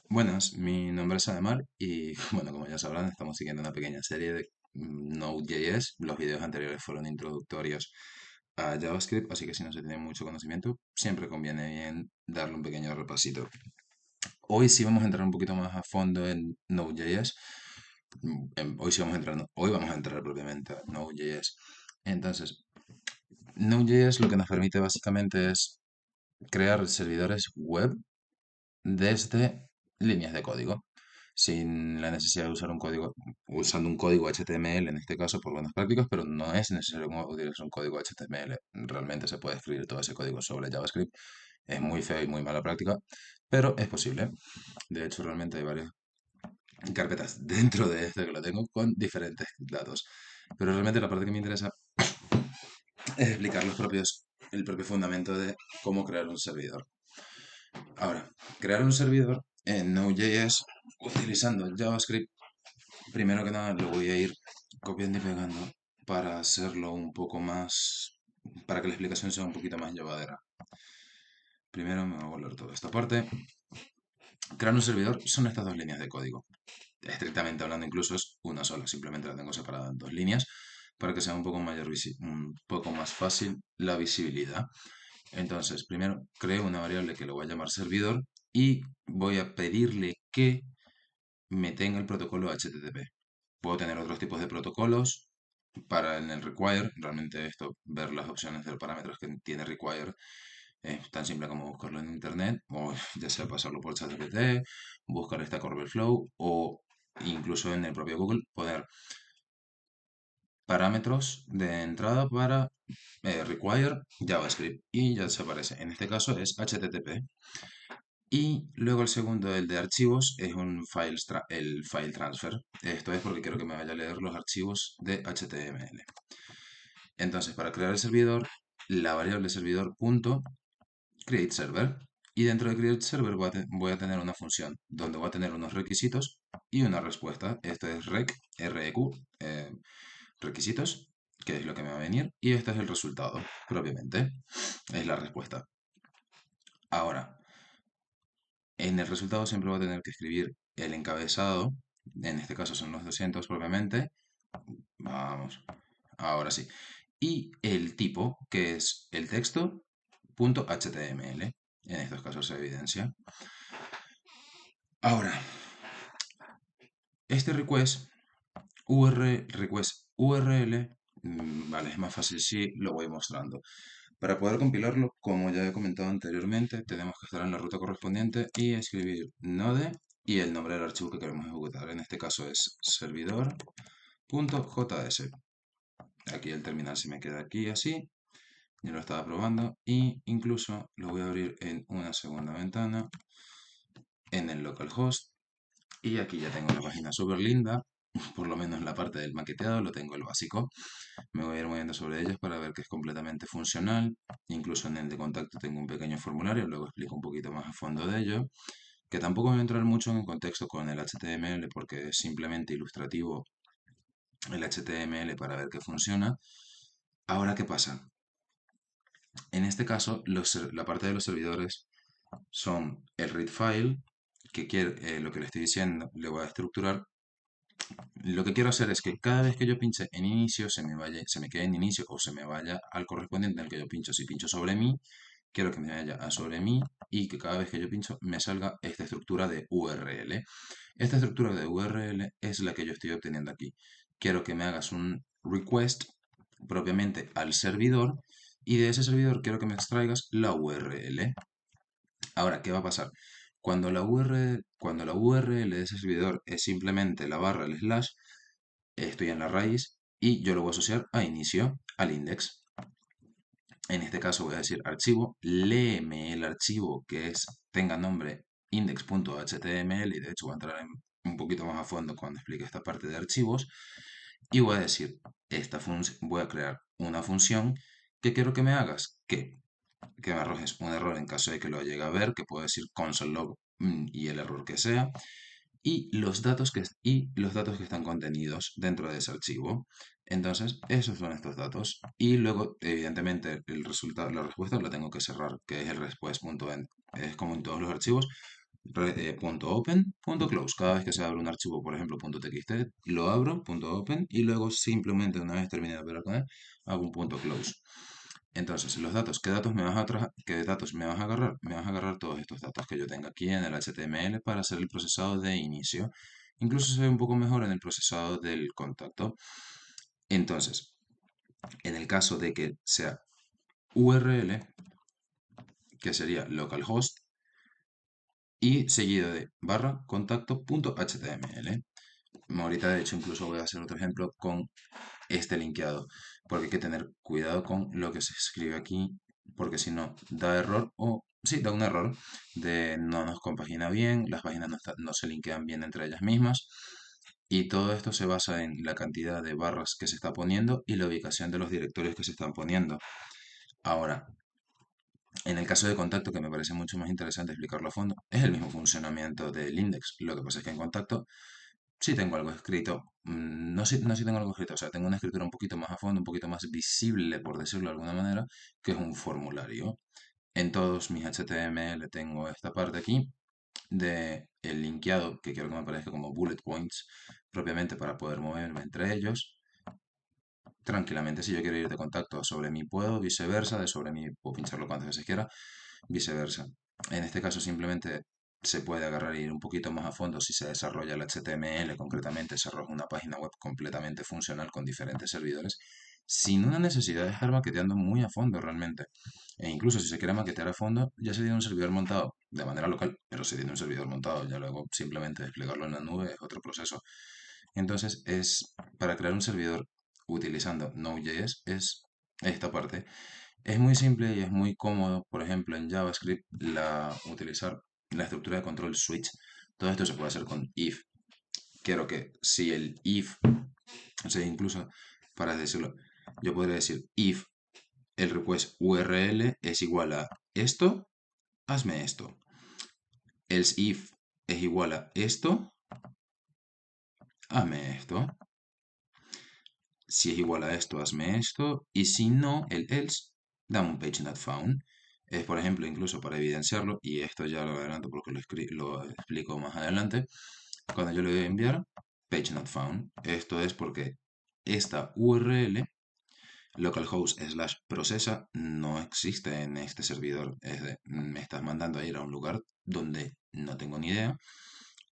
Buenas, mi nombre es Ademar y bueno, como ya sabrán, estamos siguiendo una pequeña serie de Node.js. Los videos anteriores fueron introductorios a JavaScript, así que si no se tiene mucho conocimiento, siempre conviene bien darle un pequeño repasito. Hoy sí vamos a entrar un poquito más a fondo en Node.js. Hoy vamos a entrar propiamente a Node.js. Entonces, Node.js lo que nos permite básicamente es crear servidores web desde líneas de código, sin la necesidad de usar un código, usando un código HTML en este caso por buenas prácticas, pero no es necesario utilizar un código HTML. Realmente se puede escribir todo ese código sobre JavaScript. Es muy feo y muy mala práctica, pero es posible. De hecho, realmente hay varias carpetas dentro de este que lo tengo con diferentes datos. Pero realmente la parte que me interesa es explicar el propio fundamento de cómo crear un servidor. Ahora, crear un servidor en Node.js utilizando JavaScript, primero que nada lo voy a ir copiando y pegando para hacerlo un poco más, para que la explicación sea un poquito más llevadera. Primero me voy a volar toda esta parte. Crear un servidor son estas dos líneas de código. Estrictamente hablando incluso es una sola, simplemente la tengo separada en dos líneas para que sea un poco más fácil la visibilidad. Entonces, primero creo una variable que lo voy a llamar servidor y voy a pedirle que me tenga el protocolo HTTP. Puedo tener otros tipos de protocolos para en el require. Realmente esto, ver las opciones de los parámetros que tiene require es tan simple como buscarlo en internet o ya sea pasarlo por ChatGPT, buscar Stack Overflow o incluso en el propio Google poner parámetros de entrada para require JavaScript y ya se aparece. En este caso es HTTP. Y luego el segundo, el de archivos, es el file transfer. Esto es porque quiero que me vaya a leer los archivos de HTML. Entonces, para crear el servidor, la variable servidor punto create server. Y dentro de create server voy a tener una función donde voy a tener unos requisitos y una respuesta. Esto es req, requisitos, que es lo que me va a venir. Y este es el resultado, propiamente. Es la respuesta. Ahora, en el resultado siempre voy a tener que escribir el encabezado, en este caso son los 200 propiamente, vamos, ahora sí, y el tipo, que es el texto, punto HTML, en estos casos se evidencia. Ahora, este request URL, vale, es más fácil si lo voy mostrando. Para poder compilarlo, como ya he comentado anteriormente, tenemos que estar en la ruta correspondiente y escribir node y el nombre del archivo que queremos ejecutar. En este caso es servidor.js. Aquí el terminal se me queda aquí así. Yo lo estaba probando y incluso lo voy a abrir en una segunda ventana en el localhost. Y aquí ya tengo la página súper linda, por lo menos la parte del maqueteado lo tengo el básico. Me voy a ir moviendo sobre ellos para ver que es completamente funcional. Incluso en el de contacto tengo un pequeño formulario, luego explico un poquito más a fondo de ello. Que tampoco voy a entrar mucho en contexto con el HTML porque es simplemente ilustrativo el HTML para ver que funciona. Ahora, ¿qué pasa? En este caso, la parte de los servidores son el read file, lo que le estoy diciendo, le voy a estructurar. Lo que quiero hacer es que cada vez que yo pinche en inicio, se me quede en inicio o se me vaya al correspondiente en el que yo pincho. Si pincho sobre mí, quiero que me vaya a sobre mí y que cada vez que yo pincho me salga esta estructura de URL. Esta estructura de URL es la que yo estoy obteniendo aquí. Quiero que me hagas un request propiamente al servidor y de ese servidor quiero que me extraigas la URL. Ahora, ¿qué va a pasar? Cuando la URL de ese servidor es simplemente la barra, el slash, estoy en la raíz y yo lo voy a asociar a inicio, al index. En este caso voy a decir archivo, léeme el archivo tenga nombre index.html y de hecho voy a entrar un poquito más a fondo cuando explique esta parte de archivos y voy a decir, voy a crear una función que quiero que me hagas que me arrojes un error en caso de que lo llegue a ver, que puedo decir console log y el error que sea, y los datos que están contenidos dentro de ese archivo. Entonces, esos son estos datos. Y luego, evidentemente, el resultado, la respuesta la tengo que cerrar, que es el respuest.end. Es como en todos los archivos, .open, .close. Cada vez que se abre un archivo, por ejemplo, .txt, lo abro, .open, y luego simplemente una vez termine de operar con él, hago un .close. Entonces, los datos, ¿qué datos me vas a agarrar? Me vas a agarrar todos estos datos que yo tenga aquí en el HTML para hacer el procesado de inicio. Incluso se ve un poco mejor en el procesado del contacto. Entonces, en el caso de que sea URL, que sería localhost, y seguido de barra contacto.html. Ahorita de hecho incluso voy a hacer otro ejemplo con este linkeado, porque hay que tener cuidado con lo que se escribe aquí, porque si no da error o sí, da un error de no nos compagina bien, las páginas no se linkean bien entre ellas mismas. Y todo esto se basa en la cantidad de barras que se está poniendo y la ubicación de los directorios que se están poniendo. Ahora, en el caso de contacto, que me parece mucho más interesante explicarlo a fondo, es el mismo funcionamiento del index. Lo que pasa es que en contacto sí tengo algo escrito. No, sí tengo algo escrito, o sea, tengo una escritura un poquito más a fondo, un poquito más visible, por decirlo de alguna manera, que es un formulario. En todos mis HTML tengo esta parte aquí de el linkeado, que quiero que me aparezca como bullet points, propiamente para poder moverme entre ellos tranquilamente. Si yo quiero ir de contacto sobre mí puedo, viceversa, de sobre mí puedo pincharlo cuantas veces quiera, viceversa. En este caso simplemente se puede agarrar y ir un poquito más a fondo si se desarrolla el HTML, concretamente se arroja una página web completamente funcional con diferentes servidores, sin una necesidad de estar maqueteando muy a fondo realmente. E incluso si se quiere maquetear a fondo, ya se tiene un servidor montado de manera local, pero se tiene un servidor montado, ya luego simplemente desplegarlo en la nube es otro proceso. Entonces es para crear un servidor utilizando Node.js es esta parte. Es muy simple y es muy cómodo, por ejemplo, en JavaScript, utilizar la estructura de control switch. Todo esto se puede hacer con if. Quiero que si el if, o sea, incluso para decirlo, yo podría decir if el request URL es igual a esto, hazme esto. Else if es igual a esto, hazme esto. Si es igual a esto, hazme esto. Y si no, el else, dame un page not found. Es, por ejemplo, incluso para evidenciarlo, y esto ya lo adelanto porque lo explico más adelante, cuando yo le doy a enviar, page not found. Esto es porque esta URL, localhost slash processa, no existe en este servidor. Es de, me estás mandando a ir a un lugar donde no tengo ni idea,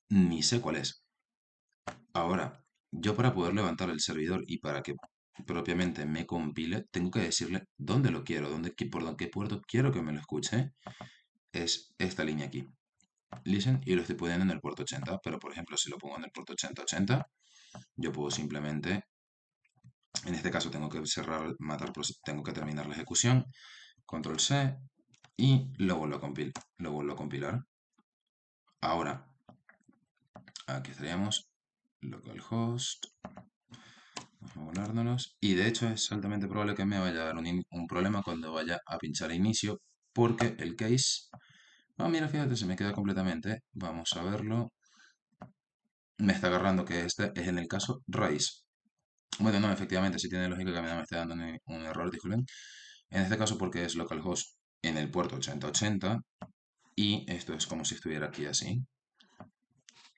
ni sé cuál es. Ahora, yo para poder levantar el servidor y para que propiamente me compile, tengo que decirle dónde lo quiero, por qué puerto quiero que me lo escuche. Es esta línea aquí. Listen, y lo estoy poniendo en el puerto 80, pero por ejemplo, si lo pongo en el puerto 8080, yo puedo simplemente, en este caso tengo que cerrar, tengo que terminar la ejecución, control C, y lo vuelvo a compilar. Ahora, aquí estaríamos, localhost, vamos a volárnoslos. Y de hecho es altamente probable que me vaya a dar un problema cuando vaya a pinchar inicio, porque el case... Ah, mira, fíjate, se me queda completamente. Vamos a verlo. Me está agarrando que este es en el caso raíz. Bueno, no, efectivamente, sí tiene lógica que me esté dando un error, disculpen. En este caso porque es localhost en el puerto 8080 y esto es como si estuviera aquí así.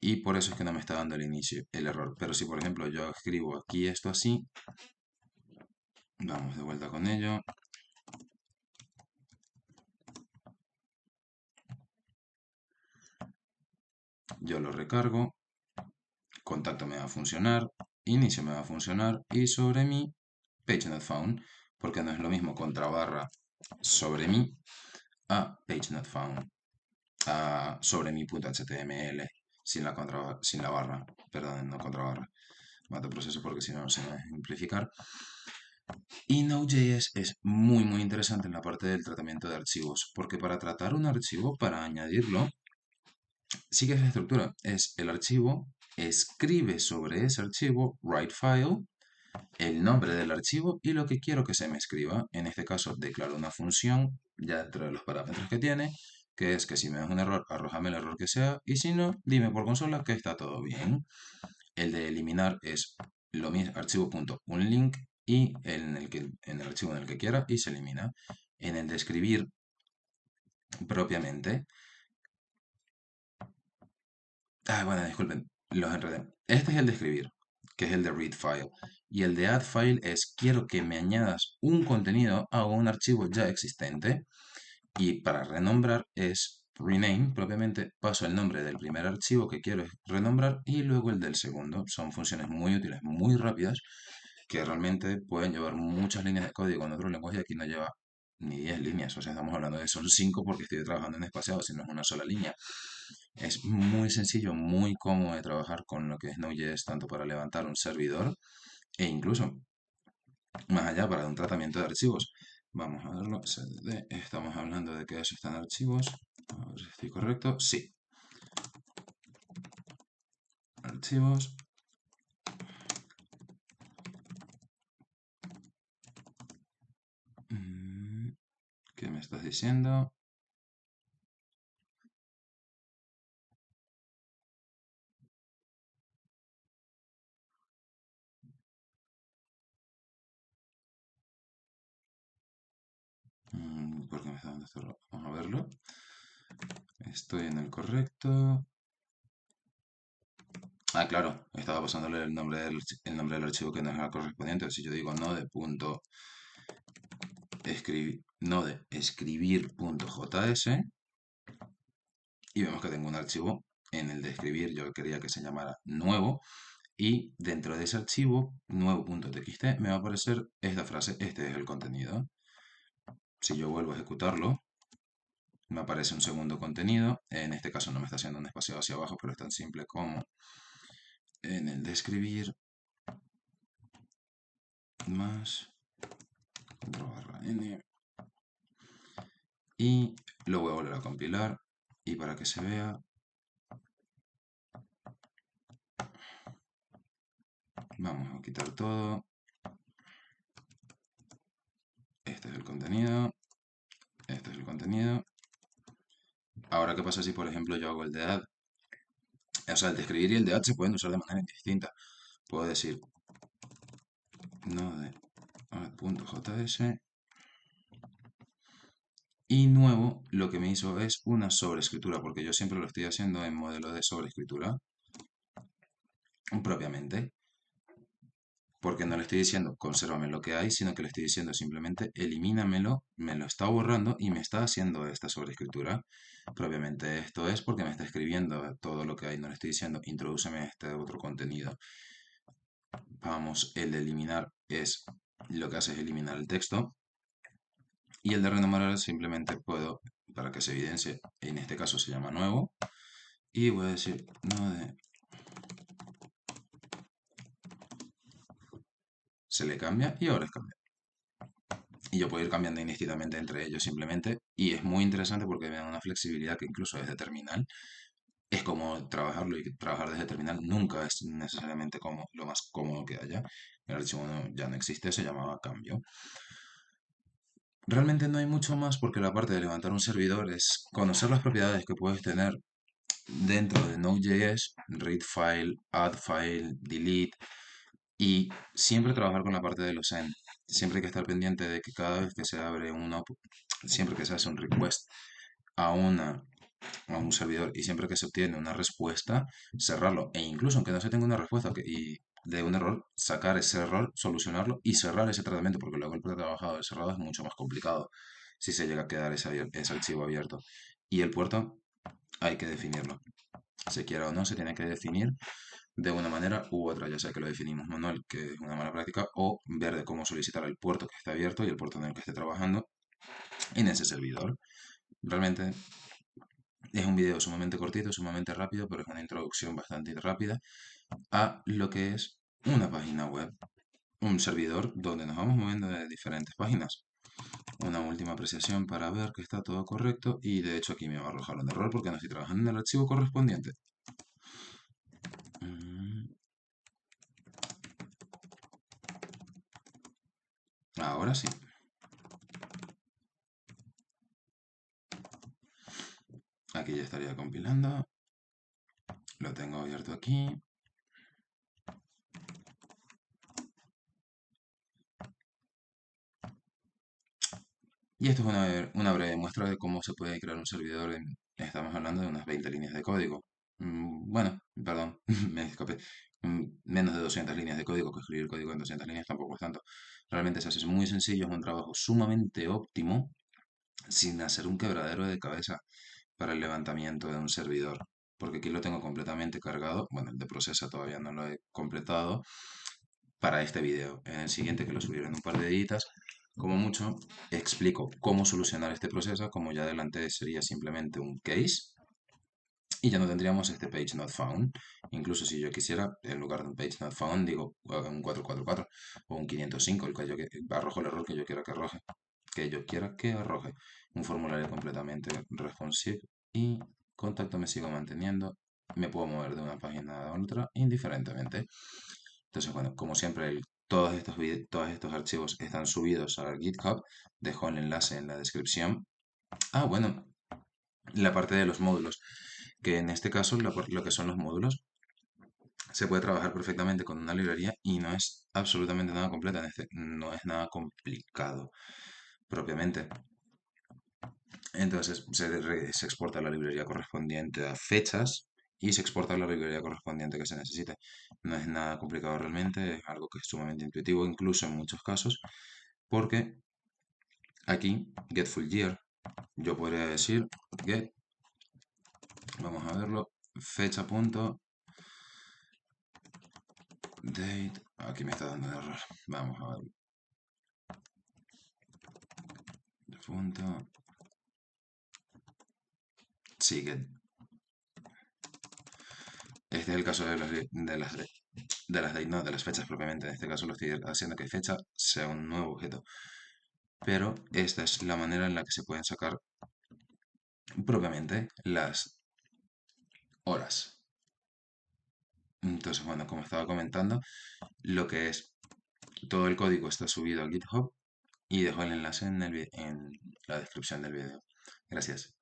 Y por eso es que no me está dando el error. Pero si por ejemplo yo escribo aquí esto así, vamos de vuelta con ello. Yo lo recargo, contacto me va a funcionar, inicio me va a funcionar y sobre mí, page not found, porque no es lo mismo contra barra sobre mí a page not found, a sobre mi.html sin la barra, perdón, no contra barra. Mato proceso porque si no se me va a simplificar. Y Node.js es muy interesante en la parte del tratamiento de archivos, porque para tratar un archivo, para añadirlo, sigue esa estructura. Es el archivo, escribe sobre ese archivo, write file, el nombre del archivo y lo que quiero que se me escriba. En este caso declaro una función ya dentro de los parámetros que tiene, que es que si me das un error, arrójame el error que sea, y si no, dime por consola que está todo bien. El de eliminar es lo mismo, archivo.unlink y en el archivo en el que quiera y se elimina. En el de escribir propiamente, Ah, bueno, disculpen, los enredé. Este es el de escribir, que es el de read file. Y el de add file es quiero que me añadas un contenido a un archivo ya existente. Y para renombrar es rename, propiamente paso el nombre del primer archivo que quiero renombrar y luego el del segundo. Son funciones muy útiles, muy rápidas, que realmente pueden llevar muchas líneas de código en otro lenguaje y aquí no lleva ni 10 líneas. O sea, estamos hablando de son 5 porque estoy trabajando en espaciado, si no es una sola línea. Es muy sencillo, muy cómodo de trabajar con lo que es Node.js, tanto para levantar un servidor e incluso más allá para un tratamiento de archivos. Vamos a verlo. Estamos hablando de que eso está en archivos. A ver si estoy correcto. Sí. Archivos. Mm, ¿Qué me estás diciendo? ¿Por qué me está dando este error? Vamos a verlo. Estoy en el correcto. Ah, claro, estaba pasándole el nombre del archivo que no es el correspondiente. Si yo digo node escribir.js y vemos que tengo un archivo en el de escribir. Yo quería que se llamara nuevo y dentro de ese archivo nuevo.txt me va a aparecer esta frase, este es el contenido. Si yo vuelvo a ejecutarlo, me aparece un segundo contenido. En este caso no me está haciendo un espacio hacia abajo, pero es tan simple como en el de escribir más control barra n y lo voy a volver a compilar y para que se vea vamos a quitar todo. Este es el contenido, este es el contenido. Ahora, ¿qué pasa si por ejemplo yo hago el de add? O sea, el de escribir y el de add se pueden usar de manera distinta. Puedo decir node add.js y nuevo lo que me hizo es una sobreescritura, porque yo siempre lo estoy haciendo en modelo de sobreescritura propiamente, porque no le estoy diciendo consérvame lo que hay, sino que le estoy diciendo simplemente elimínamelo, me lo está borrando y me está haciendo esta sobreescritura. Propiamente esto es porque me está escribiendo todo lo que hay, no le estoy diciendo introdúceme este otro contenido. Vamos, el de eliminar es lo que hace es eliminar el texto y el de renombrar simplemente puedo, para que se evidencie, en este caso se llama nuevo y voy a decir node, se le cambia y ahora es cambia. Y yo puedo ir cambiando indistintamente entre ellos simplemente y es muy interesante porque me da una flexibilidad que incluso desde terminal es como trabajarlo y trabajar desde terminal nunca es necesariamente como lo más cómodo que haya. El archivo ya no existe, se llamaba cambio. Realmente no hay mucho más porque la parte de levantar un servidor es conocer las propiedades que puedes tener dentro de Node.js, read file, add file, delete, y siempre trabajar con la parte de los end. Siempre hay que estar pendiente de que cada vez que se abre siempre que se hace un request a a un servidor y siempre que se obtiene una respuesta, cerrarlo. E incluso aunque no se tenga una respuesta y de un error, sacar ese error, solucionarlo y cerrar ese tratamiento, porque luego el trabajado de cerrado es mucho más complicado si se llega a quedar ese archivo abierto. Y el puerto hay que definirlo. Se quiera o no, se tiene que definir de una manera u otra, ya sea que lo definimos manual, que es una mala práctica, o ver de cómo solicitar el puerto que esté abierto y el puerto en el que esté trabajando en ese servidor. Realmente es un video sumamente cortito, sumamente rápido, pero es una introducción bastante rápida a lo que es una página web, un servidor donde nos vamos moviendo de diferentes páginas. Una última apreciación para ver que está todo correcto y de hecho aquí me va a arrojar un error porque no estoy trabajando en el archivo correspondiente. Mm, Ahora sí. Aquí ya estaría compilando. Lo tengo abierto aquí. Y esto es una breve muestra de cómo se puede crear un servidor estamos hablando de unas 20 líneas de código. bueno, perdón, me escapé. Menos de 200 líneas de código, que escribir código en 200 líneas tampoco es tanto. Realmente es así, es muy sencillo, es un trabajo sumamente óptimo, sin hacer un quebradero de cabeza para el levantamiento de un servidor. Porque aquí lo tengo completamente cargado. Bueno, el de Procesa todavía no lo he completado para este video. En el siguiente, que lo subiré en un par de días, como mucho, explico cómo solucionar este proceso. Como ya adelanté, sería simplemente un case y ya no tendríamos este page not found. Incluso si yo quisiera, en lugar de un page not found, digo un 444 o un 505, el que yo arrojo el error que yo quiera que arroje. Que yo quiera que arroje. Un formulario completamente responsive y contacto me sigo manteniendo. Me puedo mover de una página a otra indiferentemente. Entonces, bueno, como siempre, todos estos archivos están subidos a GitHub. Dejo el enlace en la descripción. Ah, bueno, la parte de los módulos, que en este caso lo que son los módulos se puede trabajar perfectamente con una librería y no es absolutamente nada completa, no es nada complicado propiamente. Entonces se exporta la librería correspondiente a fechas y se exporta la librería correspondiente que se necesite. No es nada complicado realmente, es algo que es sumamente intuitivo, incluso en muchos casos, porque aquí, get full year, yo podría decir get, vamos a verlo, fecha punto date, aquí me está dando un error, vamos a ver, punto, sí, get. Este es el caso de las date, no, de las fechas propiamente. En este caso lo estoy haciendo que fecha sea un nuevo objeto. Pero esta es la manera en la que se pueden sacar propiamente las horas. Entonces, bueno, como estaba comentando, lo que es todo el código está subido a GitHub y dejo el enlace en la descripción del video. Gracias.